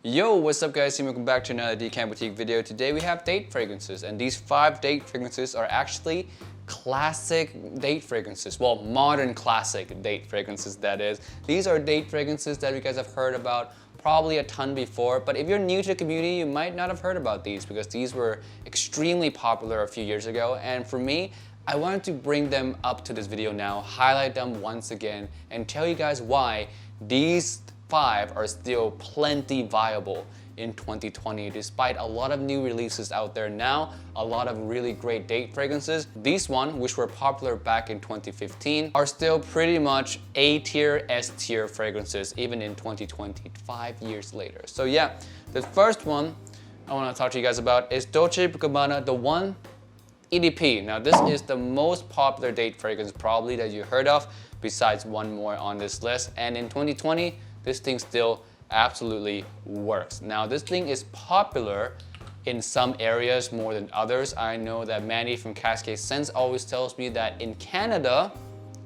Yo, what's up guys, welcome back to another Decant Boutique video. Today we have date fragrances, and these 5 date fragrances are actually classic date fragrances. Well, modern classic date fragrances, that is. These are date fragrances that you guys have heard about probably a ton before, but if you're new to the community, you might not have heard about these because these were extremely popular a few years ago. And for me, I wanted to bring them up to this video now, highlight them once again, and tell you guys why these 5 are still plenty viable in 2020 despite a lot of new releases out there now, a lot of really great date fragrances. These ones, which were popular back in 2015, are still pretty much A tier, S tier fragrances even in 2020, 5 years later. So yeah, the first one I want to talk to you guys about is Dolce & Gabbana, the one EDP. Now this is the most popular date fragrance probably that you heard of, besides one more on this list, and in 2020 this thing still absolutely works. Now this thing is popular in some areas more than others. I know that Mandy from Cascade Scents always tells me that in Canada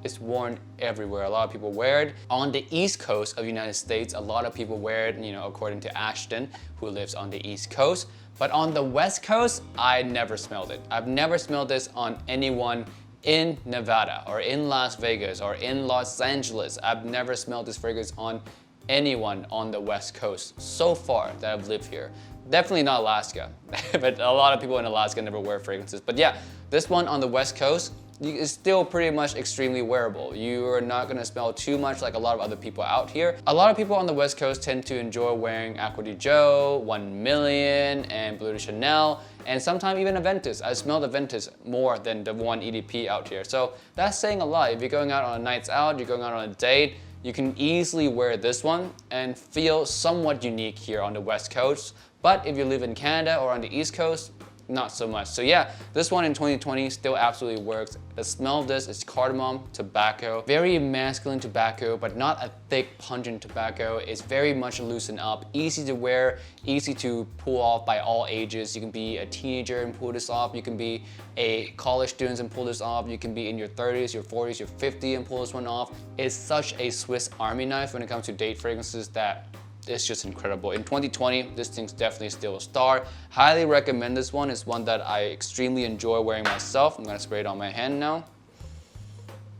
it's worn everywhere. A lot of people wear it. On the East Coast of the United States, a lot of people wear it, you know, according to Ashton, who lives on the East Coast. But on the West Coast, I never smelled it. I've never smelled this on anyone in Nevada or in Las Vegas or in Los Angeles. I've never smelled this fragrance on anyone on the West Coast so far that I've lived here. Definitely not Alaska, but a lot of people in Alaska never wear fragrances. But yeah, this one on the West Coast is still pretty much extremely wearable. You are not gonna smell too much like a lot of other people out here. A lot of people on the West Coast tend to enjoy wearing Acqua di Gio, 1 Million, and Bleu de Chanel, and sometimes even Aventus. I smell the Aventus more than the one EDP out here. So that's saying a lot. If you're going out on a nights out, you're going out on a date, you can easily wear this one and feel somewhat unique here on the West Coast. But if you live in Canada or on the East Coast, not so much. So yeah, this one in 2020 still absolutely works. The smell of this is cardamom, tobacco, very masculine tobacco, but not a thick, pungent tobacco. It's very much loosened up, easy to wear, easy to pull off by all ages. You can be a teenager and pull this off. You can be a college student and pull this off. You can be in your 30s, your 40s, your 50s and pull this one off. It's such a Swiss Army knife when it comes to date fragrances that it's just incredible. In 2020, this thing's definitely still a star. Highly recommend this one. It's one that I extremely enjoy wearing myself. I'm gonna spray it on my hand now.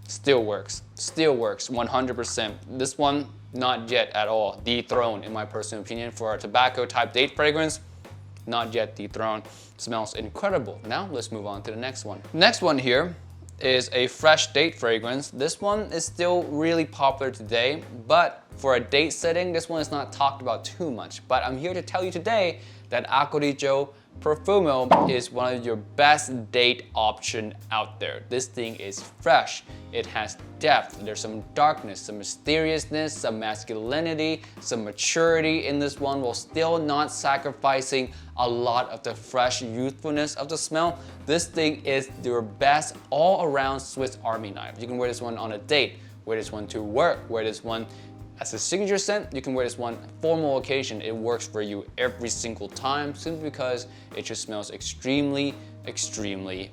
Still works, 100%. This one, not yet at all dethroned in my personal opinion for a tobacco type date fragrance. Not yet dethroned. Smells incredible. Now let's move on to the next one. Next one here is a fresh date fragrance. This one is still really popular today, but for a date setting, this one is not talked about too much. But I'm here to tell you today that Acqua di Gio PROFUMO is one of your best date option out there. This thing is fresh, it has depth, there's some darkness, some mysteriousness, some masculinity, some maturity in this one while still not sacrificing a lot of the fresh youthfulness of the smell. This thing is your best all-around Swiss Army knife. You can wear this one on a date, wear this one to work, wear this one as a signature scent. You can wear this one formal occasion. It works for you every single time simply because it just smells extremely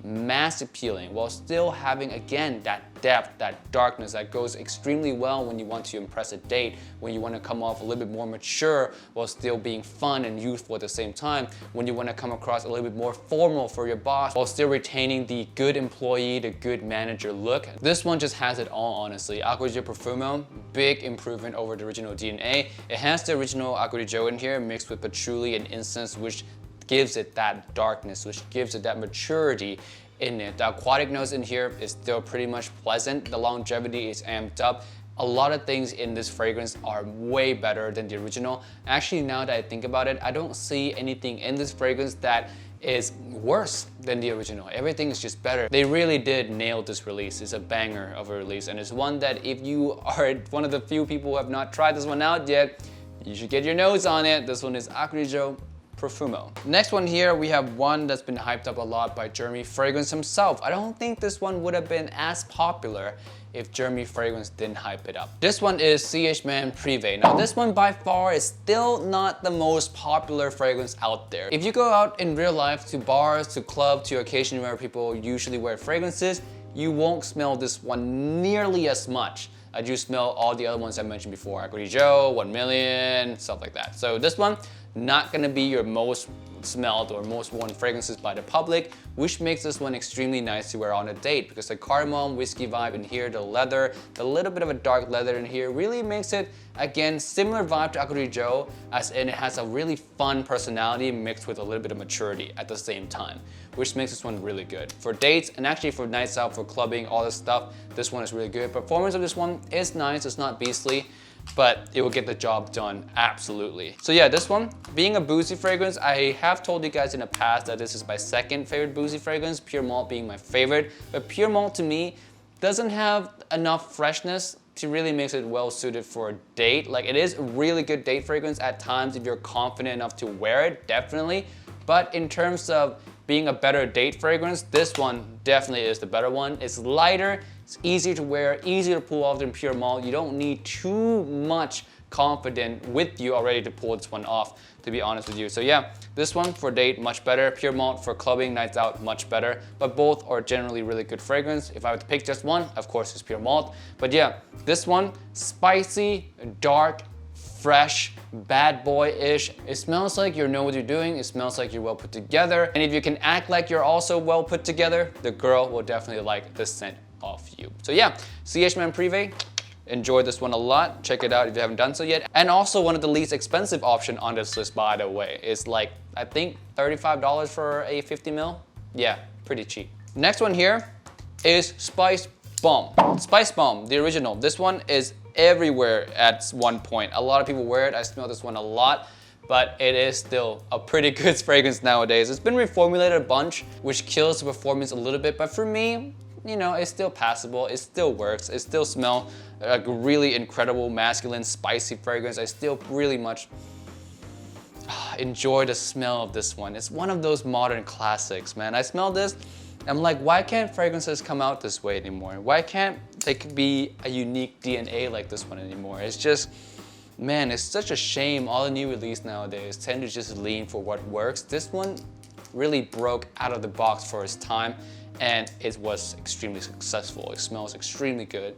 mass appealing while still having, again, that depth, that darkness that goes extremely well when you want to impress a date, when you want to come off a little bit more mature while still being fun and youthful at the same time, when you want to come across a little bit more formal for your boss while still retaining the good employee, the good manager look. This one just has it all, honestly. Acqua di Gio PROFUMO, big improvement over the original DNA. It has the original Acqua di Gio in here mixed with patchouli and incense, which gives it that darkness, which gives it that maturity in it. The aquatic notes in here is still pretty much pleasant. The longevity is amped up. A lot of things in this fragrance are way better than the original. Actually, now that I think about it, I don't see anything in this fragrance that is worse than the original. Everything is just better. They really did nail this release. It's a banger of a release, and it's one that if you are one of the few people who have not tried this one out yet, you should get your nose on it. This one is Acqua di Gio PROFUMO. Next one here, we have one that's been hyped up a lot by Jeremy Fragrance himself. I don't think this one would have been as popular if Jeremy Fragrance didn't hype it up. This one is CH-Man PRIVE. Now this one by far is still not the most popular fragrance out there. If you go out in real life to bars, to clubs, to occasions where people usually wear fragrances, you won't smell this one nearly as much I do smell all the other ones I mentioned before, Equity Joe, 1 Million, stuff like that. So this one, not gonna be your most smelled or most worn fragrances by the public, which makes this one extremely nice to wear on a date because the cardamom whiskey vibe in here, the leather, the little bit of a dark leather in here really makes it, again, similar vibe to Equity Joe, as in it has a really fun personality mixed with a little bit of maturity at the same time, which makes this one really good. For dates and actually for nights out, for clubbing, all this stuff, this one is really good. Performance of this one is nice, it's not beastly, but it will get the job done, absolutely. So yeah, this one, being a boozy fragrance, I have told you guys in the past that this is my second favorite boozy fragrance, Pure Malt being my favorite, but Pure Malt to me doesn't have enough freshness to really makes it well suited for a date. Like, it is a really good date fragrance at times if you're confident enough to wear it, definitely, but in terms of being a better date fragrance, this one definitely is the better one. It's lighter, it's easier to wear, easier to pull off than Pure Malt. You don't need too much confidence with you already to pull this one off, to be honest with you. So yeah, this one for date, much better. Pure Malt for clubbing, nights out, much better. But both are generally really good fragrance. If I were to pick just one, of course it's Pure Malt. But yeah, this one, spicy, dark, fresh, bad boy-ish. It smells like you know what you're doing. It smells like you're well put together. And if you can act like you're also well put together, the girl will definitely like the scent of you. So yeah, CH-Man Prive, enjoyed this one a lot. Check it out if you haven't done so yet. And also one of the least expensive option on this list, by the way. It's like, I think $35 for a 50 ml. Yeah, pretty cheap. Next one here is SPICEBOMB. SPICEBOMB, the original. This one is everywhere at one point. A lot of people wear it. I smell this one a lot, but it is still a pretty good fragrance nowadays. It's been reformulated a bunch, which kills the performance a little bit, but for me, you know, it's still passable. It still works. It still smells like a really incredible, masculine, spicy fragrance. I still really much enjoy the smell of this one. It's one of those modern classics, man. I smell this, I'm like, why can't fragrances come out this way anymore? Why can't they be a unique DNA like this one anymore? It's just, man, it's such a shame. All the new release nowadays tend to just lean for what works. This one really broke out of the box for its time, and it was extremely successful. It smells extremely good.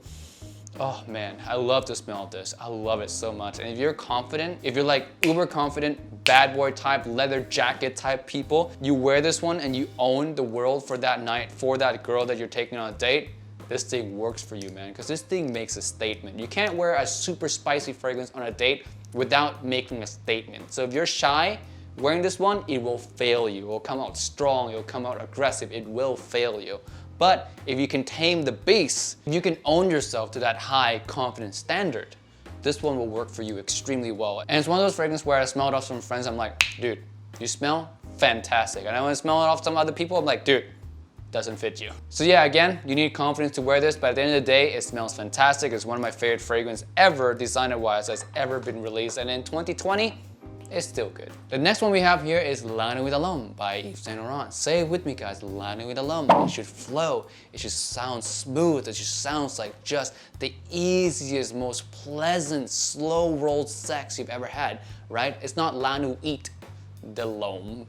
Oh man, I love the smell of this. I love it so much. And if you're confident, if you're like uber confident, bad boy type, leather jacket type people, you wear this one and you own the world for that night, for that girl that you're taking on a date, this thing works for you, man, because this thing makes a statement. You can't wear a super spicy fragrance on a date without making a statement. So if you're shy, wearing this one, it will fail you. It will come out strong, it will come out aggressive, it will fail you. But if you can tame the beast, you can own yourself to that high confidence standard, this one will work for you extremely well. And it's one of those fragrances where I smell it off some friends, I'm like, dude, you smell fantastic. And I want to smell it off some other people, I'm like, dude, doesn't fit you. So yeah, again, you need confidence to wear this, but at the end of the day, it smells fantastic. It's one of my favorite fragrances ever, designer-wise, that's ever been released. And in 2020, it's still good. The next one we have here is La Nuit L'Homme by Yves Saint Laurent. Say it with me, guys, La Nuit L'Homme. It should flow, it should sound smooth, it just sounds like just the easiest, most pleasant, slow-rolled sex you've ever had, right? It's not La Nuit L'Homme,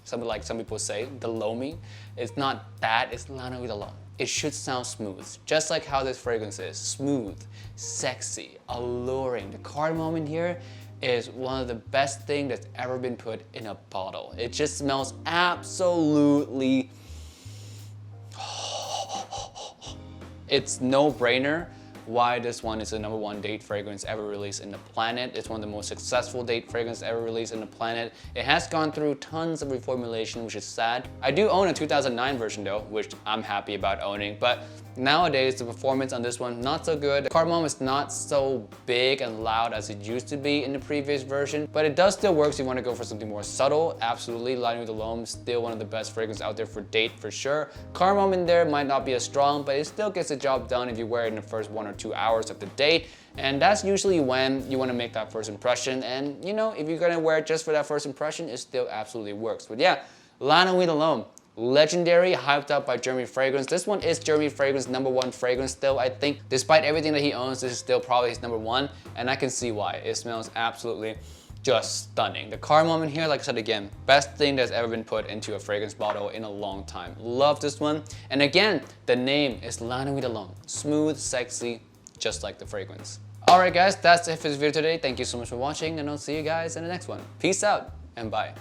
some people say, L'Homme. It's not that, it's La Nuit L'Homme. It should sound smooth, just like how this fragrance is. Smooth, sexy, alluring. The cardamom in here is one of the best things that's ever been put in a bottle. It just smells absolutely... It's no-brainer why this one is the #1 date fragrance ever released in the planet. It's one of the most successful date fragrances ever released in the planet. It has gone through tons of reformulation, which is sad. I do own a 2009 version though, which I'm happy about owning, but nowadays the performance on this one, not so good. The cardamom is not so big and loud as it used to be in the previous version, but it does still work if you want to go for something more subtle. Absolutely, La Nuit L'Homme is still one of the best fragrances out there for date for sure. Cardamom in there might not be as strong, but it still gets the job done if you wear it in the first 1 or 2 hours of the date. And that's usually when you want to make that first impression. And you know, if you're gonna wear it just for that first impression, it still absolutely works. But yeah, La Nuit L'Homme. Legendary, hyped up by Jeremy Fragrance. This one is Jeremy Fragrance's #1 fragrance still, I think. Despite everything that he owns, this is still probably his #1, and I can see why. It smells absolutely just stunning. The cardamom in here, like I said again, best thing that's ever been put into a fragrance bottle in a long time. Love this one. And again, the name is La Nuit L'Homme. Smooth, sexy, just like the fragrance. Alright guys, that's it for this video today. Thank you so much for watching, and I'll see you guys in the next one. Peace out and bye.